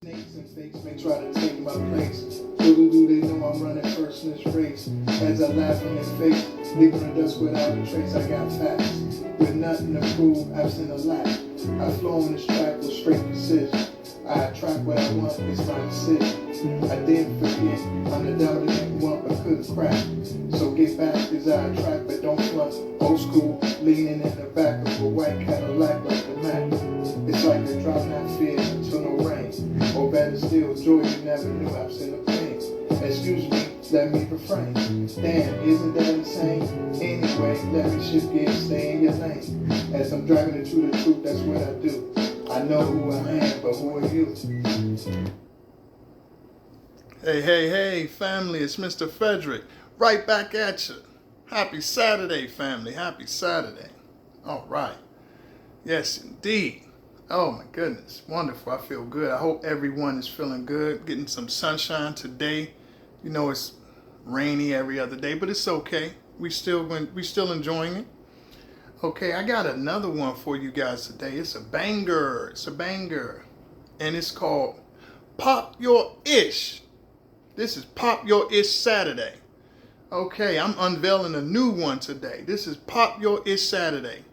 Snakes and fakes may try to take my place. Little do they know I'm running first in this race. As I laugh in their face, leaving the dust without a trace. I got facts with nothing to prove, absent a lack. I flow on this track with straight precision. I attract what I want, it's my decision. I didn't forget, I'm the devil that didn't want but couldn't crack. So get back as I attract, but don't front. Old school, leaning in the back of a white Cadillac like the Mac. It's like a drop, not fear until no rain. Or better still, joy you never knew, absent of pain. Excuse me, let me refrain. Damn, isn't that insane? Anyway, let me shift gears, stay in your lane. As I'm driving into the truth, that's what I do. I know who I am, but who are you? Hey, family, it's Mr. Frederick. Right back at you. Happy Saturday, family. Happy Saturday. All right. Yes, indeed. Oh, my goodness. Wonderful. I feel good. I hope everyone is feeling good. Getting some sunshine today. You know, it's rainy every other day, but it's okay. We still enjoying it. Okay, I got another one for you guys today. It's a banger. It's a banger. And it's called Pop Your Ish. This is Pop Your Ish Saturday. Okay, I'm unveiling a new one today. This is Pop Your Ish Saturday.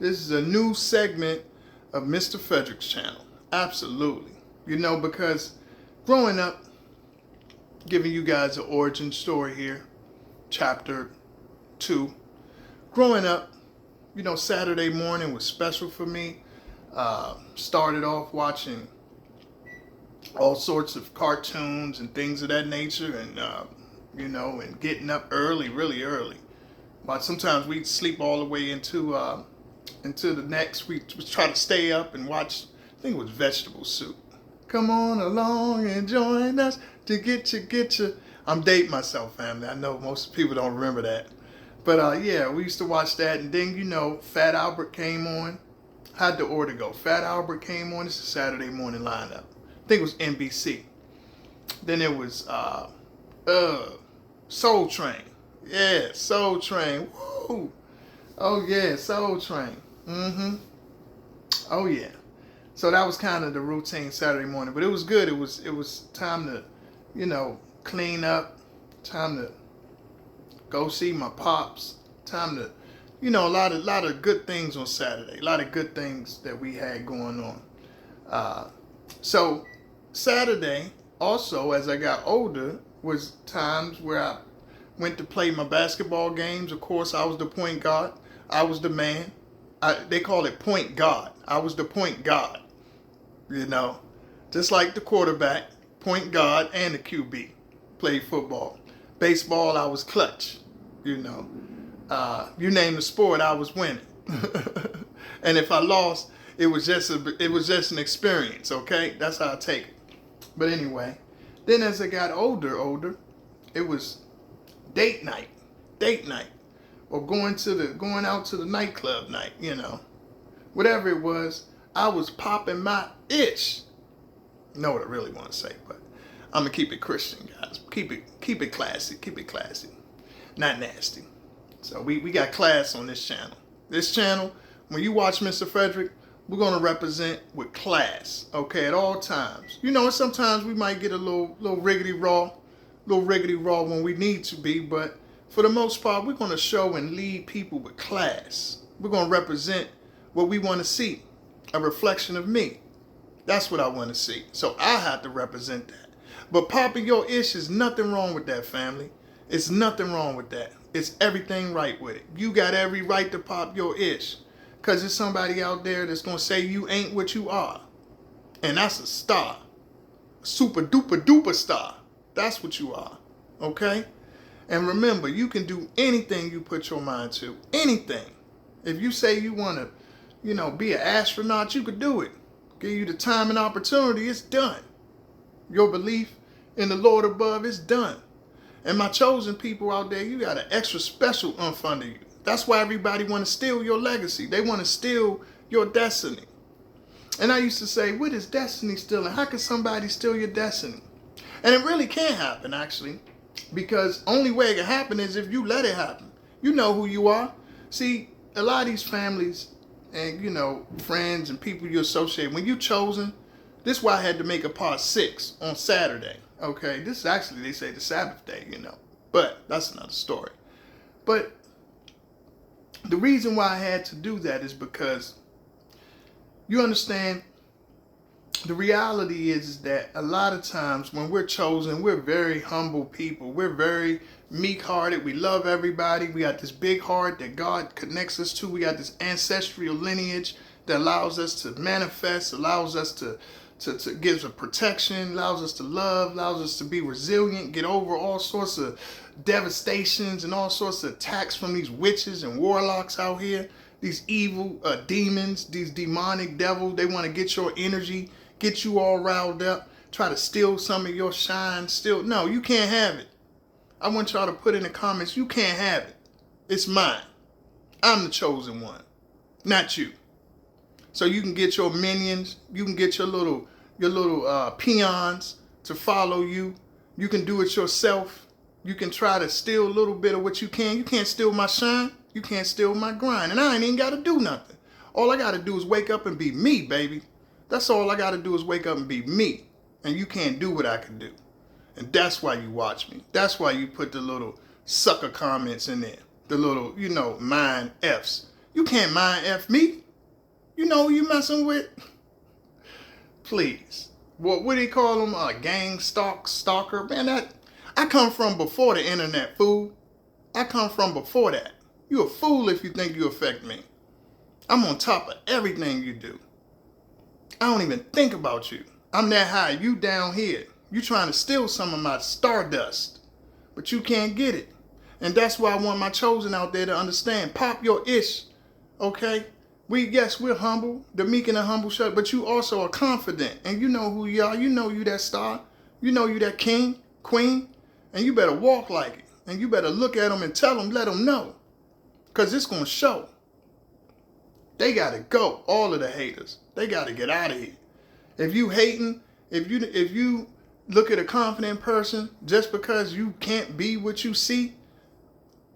This is a new segment of Mr. Frederick's channel. Absolutely. You know, because growing up, giving you guys an origin story here, chapter 2. Growing up, you know, Saturday morning was special for me. Started off watching all sorts of cartoons and things of that nature, and you know, and getting up early, really early. But sometimes we'd sleep all the way into the next. We try to stay up and watch. I think it was Vegetable Soup. Come on along and join us to get you. I'm dating myself, family. I know most people don't remember that. But yeah, we used to watch that, and then, you know, Fat Albert came on. How'd the order go? Fat Albert came on. It's a Saturday morning lineup. I think it was NBC. Then it was Soul Train. Yeah, Soul Train. Woo! Oh yeah, Soul Train. Oh yeah. So that was kind of the routine Saturday morning, but it was good. It was time to, you know, clean up, time to go see my pops, time to, you know, a lot of good things on Saturday, a lot of good things that we had going on. So Saturday also, as I got older, was times where I went to play my basketball games. Of course, I was the point guard. I was the man. They call it point guard. I was the point guard. You know, just like the quarterback, point guard, and the QB. Played football. Baseball, I was clutch. You know, you name the sport, I was winning. And if I lost, it was just an experience. Okay, that's how I take it. But anyway, then as I got older, it was date night, or going out to the nightclub night. You know, whatever it was, I was popping my ish. You know what I really want to say, but I'm gonna keep it Christian, guys. Keep it classy, not nasty. So we got class on this channel. This channel, when you watch Mr. Frederick, we're gonna represent with class, okay, at all times. You know, sometimes we might get a little riggedy raw when we need to be, but for the most part, we're gonna show and lead people with class. We're gonna represent what we want to see, a reflection of me. That's what I want to see. So I have to represent that. But popping your ish is nothing wrong with that, family. It's nothing wrong with that. It's everything right with it. You got every right to pop your ish. Because there's somebody out there that's going to say you ain't what you are. And that's a star. Super duper duper star. That's what you are. Okay? And remember, you can do anything you put your mind to. Anything. If you say you want to, you know, be an astronaut, you could do it. Give you the time and opportunity, it's done. Your belief in the Lord above is done. And my chosen people out there, you got an extra special oomph under you. That's why everybody want to steal your legacy. They want to steal your destiny. And I used to say, what is destiny stealing? How can somebody steal your destiny? And it really can't happen, actually. Because only way it can happen is if you let it happen. You know who you are. See, a lot of these families and, you know, friends and people you associate, when you're chosen, This is why I had to make a part 6 on Saturday. Okay, this is actually, they say, the Sabbath day, but that's another story. But the reason why I had to do that is because you understand, the reality is that a lot of times when we're chosen, we're very humble people. We're very meek-hearted. We love everybody. We got this big heart that God connects us to. We got this ancestral lineage that allows us to manifest, allows us to gives a protection, allows us to love, allows us to be resilient, get over all sorts of devastations and all sorts of attacks from these witches and warlocks out here. These evil demons, these demonic devils, they want to get your energy, get you all riled up, try to steal some of your shine. No, you can't have it. I want y'all to put in the comments, you can't have it. It's mine. I'm the chosen one, not you. So you can get your minions, you can get your little peons to follow you. You can do it yourself. You can try to steal a little bit of what you can. You can't steal my shine. You can't steal my grind. And I ain't even got to do nothing. All I got to do is wake up and be me, baby. That's all I got to do is wake up and be me. And you can't do what I can do. And that's why you watch me. That's why you put the little sucker comments in there. The little, mind Fs. You can't mind F me. You know who you messing with? Please. What do they call them? A gang stalker? Man, I come from before the internet, fool. I come from before that. You a fool if you think you affect me. I'm on top of everything you do. I don't even think about you. I'm that high. You down here. You trying to steal some of my stardust. But you can't get it. And that's why I want my chosen out there to understand. Pop your ish. Okay? We're humble, the meek and the humble shut, but you also are confident. And you know who you are. You know you that star. You know you that king, queen. And you better walk like it. And you better look at them and tell them, let them know. Because it's going to show. They got to go. All of the haters. They got to get out of here. If you hating, if you look at a confident person just because you can't be what you see,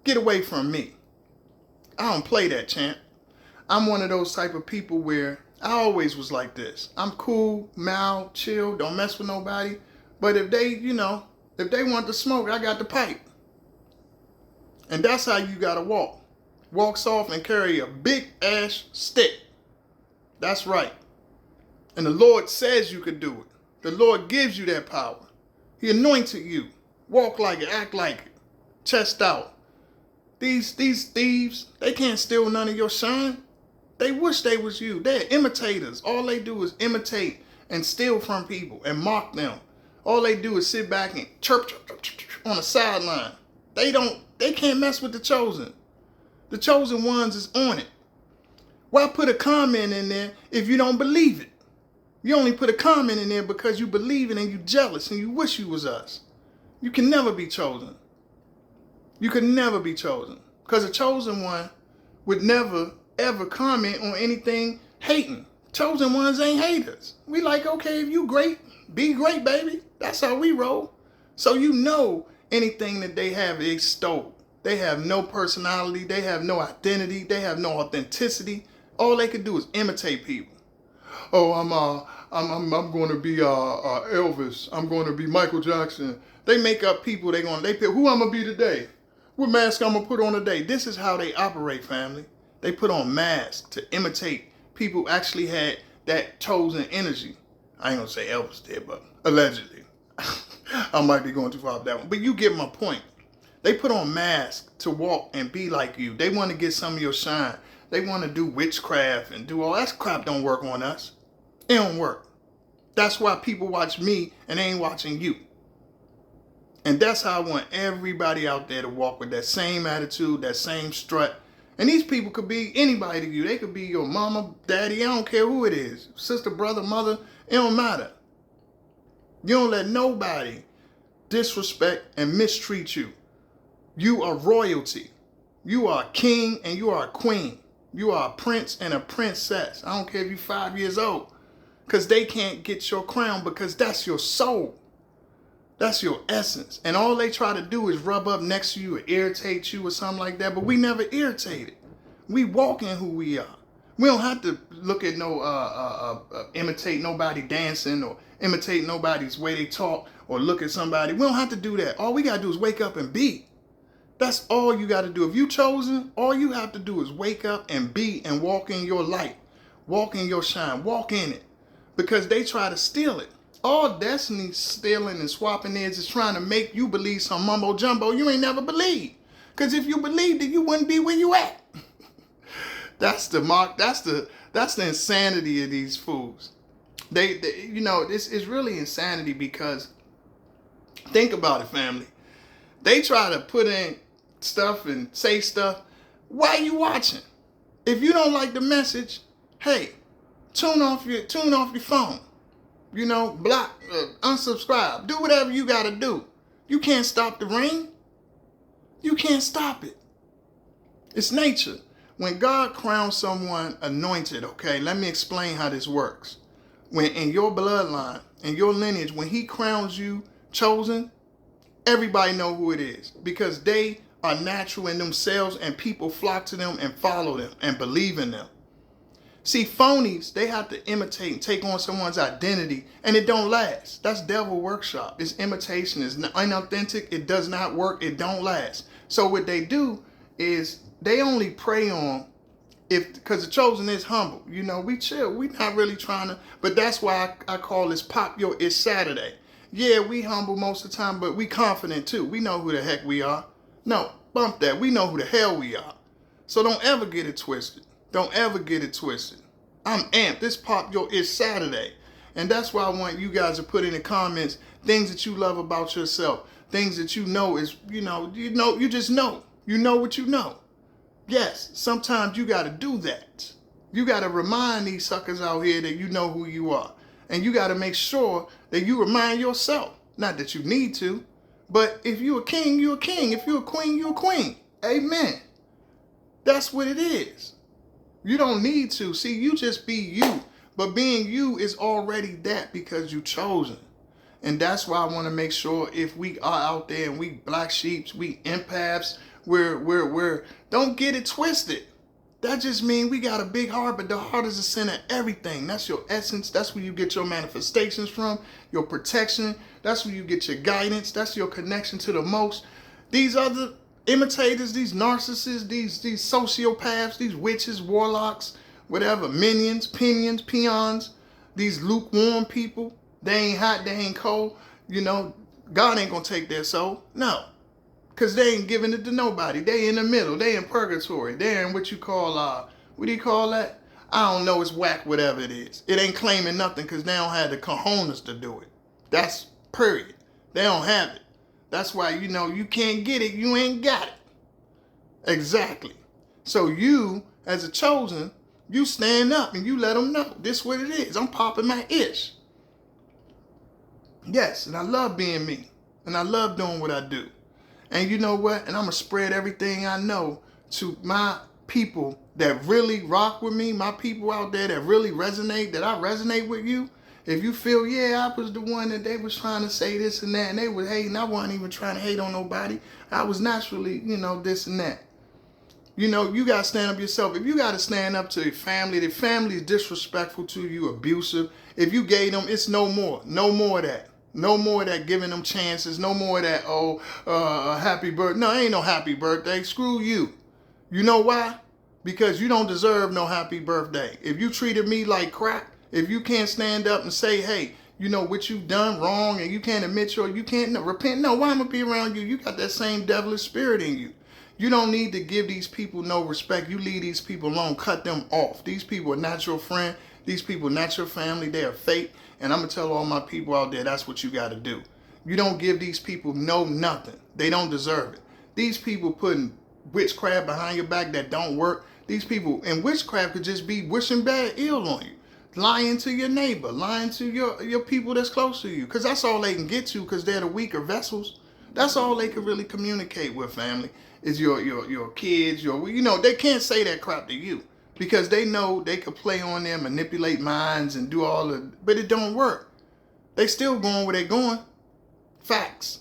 get away from me. I don't play that, champ. I'm one of those type of people where I always was like this. I'm cool, mild, chill, don't mess with nobody. But if they, if they want to smoke, I got the pipe. And that's how you got to walk. Walk soft and carry a big ass stick. That's right. And the Lord says you could do it. The Lord gives you that power. He anointed you. Walk like it, act like it. Chest out. These thieves, they can't steal none of your shine. They wish they was you. They're imitators. All they do is imitate and steal from people and mock them. All they do is sit back and chirp on the sideline. They can't mess with the chosen. The chosen ones is on it. Why put a comment in there if you don't believe it? You only put a comment in there because you believe it and you jealous and you wish you was us. You can never be chosen. You can never be chosen. Because a chosen one would never, ever comment on anything hating. Chosen ones ain't haters. We like, okay, if you great, be great, baby. That's how we roll. So anything that they have, they stole. They have no personality. They have no identity. They have no authenticity. All they can do is imitate people. Oh, I'm going to be Elvis. I'm going to be Michael Jackson. They make up people. They pick who I'm gonna be today. What mask I'm gonna put on today. This is how they operate, family. They put on masks to imitate people who actually had that chosen energy. I ain't gonna say Elvis did, but allegedly. I might be going too far with that one. But you get my point. They put on masks to walk and be like you. They want to get some of your shine. They want to do witchcraft and do all that crap. Don't work on us. It don't work. That's why people watch me and they ain't watching you. And that's how I want everybody out there to walk with that same attitude, that same strut. And these people could be anybody to you. They could be your mama, daddy, I don't care who it is. Sister, brother, mother, it don't matter. You don't let nobody disrespect and mistreat you. You are royalty. You are a king and you are a queen. You are a prince and a princess. I don't care if you're 5 years old. Because they can't get your crown because that's your soul. That's your essence. And all they try to do is rub up next to you or irritate you or something like that. But we never irritated. We walk in who we are. We don't have to look at imitate nobody dancing or imitate nobody's way they talk or look at somebody. We don't have to do that. All we got to do is wake up and be. That's all you got to do. If you chosen, all you have to do is wake up and be and walk in your light. Walk in your shine. Walk in it. Because they try to steal it. All Destiny stealing and swapping is trying to make you believe some mumbo jumbo you ain't never believed. Because if you believed it, you wouldn't be where you at. That's the mark. That's the insanity of these fools. They this is really insanity because think about it, family. They try to put in stuff and say stuff. Why are you watching? If you don't like the message, hey, tune off your phone. Block, unsubscribe. Do whatever you got to do. You can't stop the rain. You can't stop it. It's nature. When God crowns someone anointed, okay, let me explain how this works. When in your bloodline, in your lineage, when he crowns you chosen, everybody know who it is because they are natural in themselves and people flock to them and follow them and believe in them. See, phonies, they have to imitate and take on someone's identity and it don't last. That's devil workshop. It's imitation. It's inauthentic. It does not work. It don't last. So what they do is they only prey on because the chosen is humble. We chill. We not really trying to, but that's why I call this Pop Your It's Saturday. Yeah, we humble most of the time, but we confident too. We know who the heck we are. No, bump that. We know who the hell we are. So don't ever get it twisted. Don't ever get it twisted. I'm amped. This Pop Your It's Saturday. And that's why I want you guys to put in the comments things that you love about yourself. Things that you know is, you just know. You know what you know. Yes, sometimes you got to do that. You got to remind these suckers out here that you know who you are. And you got to make sure that you remind yourself. Not that you need to, but if you're a king, you're a king. If you're a queen, you're a queen. Amen. That's what it is. You don't need to. See, you just be you. But being you is already that because you chosen. And that's why I want to make sure if we are out there and we black sheeps, we empaths, we're don't get it twisted. That just means we got a big heart, but the heart is the center of everything. That's your essence. That's where you get your manifestations from, your protection. That's where you get your guidance. That's your connection to the most. These other imitators, these narcissists, these sociopaths, these witches, warlocks, whatever, minions, peons, these lukewarm people, they ain't hot, they ain't cold. God ain't gonna take their soul. No. Because they ain't giving it to nobody. They in the middle. They in purgatory. They in what you call, what do you call that? I don't know. It's whack, whatever it is. It ain't claiming nothing because they don't have the cojones to do it. That's period. They don't have it. That's why, you can't get it. You ain't got it. Exactly. So you, as a chosen, you stand up and you let them know. This what it is. I'm popping my ish. Yes, and I love being me. And I love doing what I do. And you know what? And I'm going to spread everything I know to my people that really rock with me, my people out there that really resonate, that I resonate with you. If you feel, I was the one that they was trying to say this and that, and they were hating, I wasn't even trying to hate on nobody. I was naturally, this and that. You got to stand up yourself. If you got to stand up to your family, the family is disrespectful to you, abusive. If you gave them, it's no more. No more of that. No more of that giving them chances. No more of that, happy birthday. No, ain't no happy birthday. Screw you. You know why? Because you don't deserve no happy birthday. If you treated me like crap, if you can't stand up and say, hey, what you've done wrong and you can't admit you can't repent. No, why am I going to be around you? You got that same devilish spirit in you. You don't need to give these people no respect. You leave these people alone. Cut them off. These people are not your friend. These people are not your family. They are fake. And I'm going to tell all my people out there, that's what you got to do. You don't give these people nothing. They don't deserve it. These people putting witchcraft behind your back that don't work. These people, and witchcraft could just be wishing bad ill on you. Lying to your neighbor. Lying to your people that's close to you. Because that's all they can get to because they're the weaker vessels. That's all they can really communicate with, family. Is your kids, they can't say that crap to you. Because they know they could play on them, manipulate minds, and do all but it don't work. They still going where they going. Facts.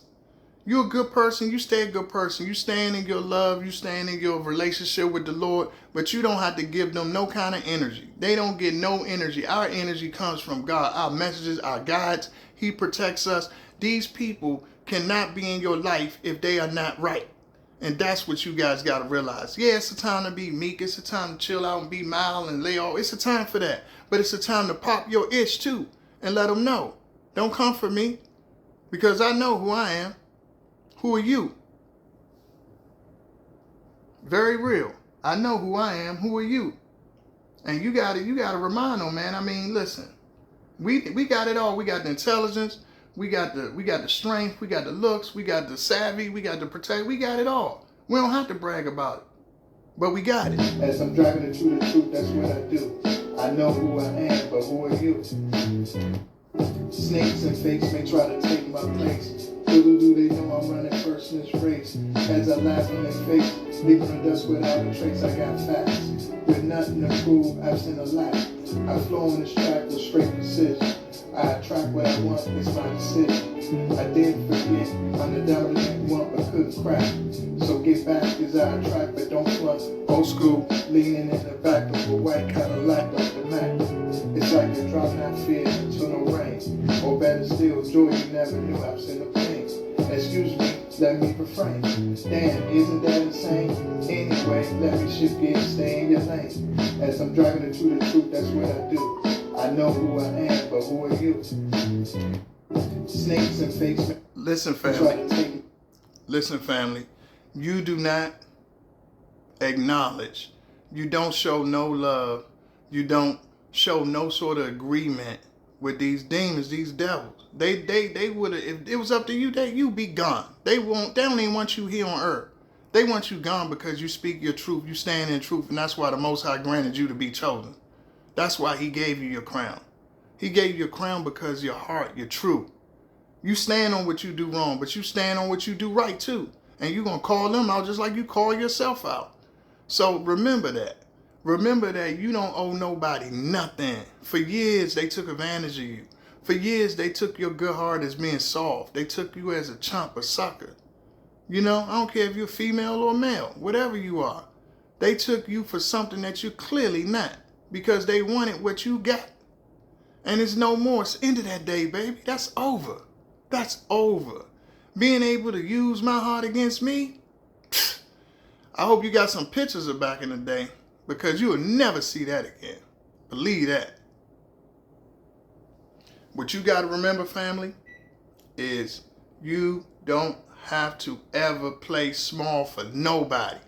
You're a good person. You stay a good person. You stand in your love. You stand in your relationship with the Lord. But you don't have to give them no kind of energy. They don't get no energy. Our energy comes from God. Our messages, our guides. He protects us. These people cannot be in your life if they are not right. And that's what you guys got to realize. Yeah, it's a time to be meek. It's a time to chill out and be mild and lay off. It's a time for that. But it's a time to pop your itch too and let them know. Don't come for me because I know who I am. Who are you? Very real. I know who I am. Who are you? And you gotta remind them, man. I mean, listen, we got it all. We got the intelligence. We got the strength. We got the looks. We got the savvy. We got the protect. We got it all. We don't have to brag about it, but we got it. As I'm driving the truth, that's what I do. I know who I am, but who are you? Snakes and fakes may try to take my place. Little do they know I'm running first in this race. As I laugh in their face, leaving the dust without a trace. I got facts with nothing to prove, absent a lack. I flow on this track with straight precision. I attract what I want, it's my decision. I didn't forget, I'm the dominant one but couldn't crack. So get back as I attract, but don't front. Old school, leaning in the back of a white Cadillac like the Mac. It's like you're dropping out fear until no rain. Or better still, joy you never knew, absent the pain. Excuse me, let me refrain. Damn, isn't that insane? Anyway, let me shift gears, stay in your lane. As I'm driving the truth, that's what I do. I know who I am, but who are you? Snakes and fakes. Listen, family. Listen, family. You do not acknowledge. You don't show no love. You don't show no sort of agreement with these demons, these devils. They would have, if it was up to you, you'd be gone. They don't even want you here on earth. They want you gone because you speak your truth. You stand in truth, and that's why the Most High granted you to be chosen. That's why he gave you your crown. He gave you your crown because your heart, you're true. You stand on what you do wrong, but you stand on what you do right too. And you're going to call them out just like you call yourself out. So remember that. Remember that you don't owe nobody nothing. For years, they took advantage of you. For years, they took your good heart as being soft. They took you as a chump, a sucker. You know, I don't care if you're female or male, whatever you are. They took you for something that you're clearly not because they wanted what you got. And it's no more. It's the end of that day, baby. That's over. That's over. Being able to use my heart against me, I hope you got some pictures of back in the day because you will never see that again. Believe that. What you got to remember, family, is you don't have to ever play small for nobody.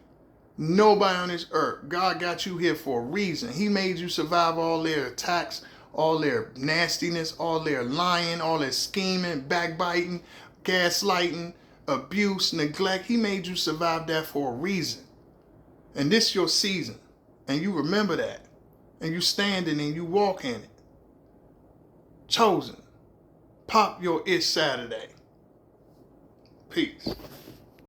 Nobody on this earth. God got you here for a reason. He made you survive all their attacks, all their nastiness, all their lying, all their scheming, backbiting, gaslighting, abuse, neglect. He made you survive that for a reason. And this is your season. And you remember that. And you stand in it and you walk in it. Chosen. Pop your itch Saturday. Peace.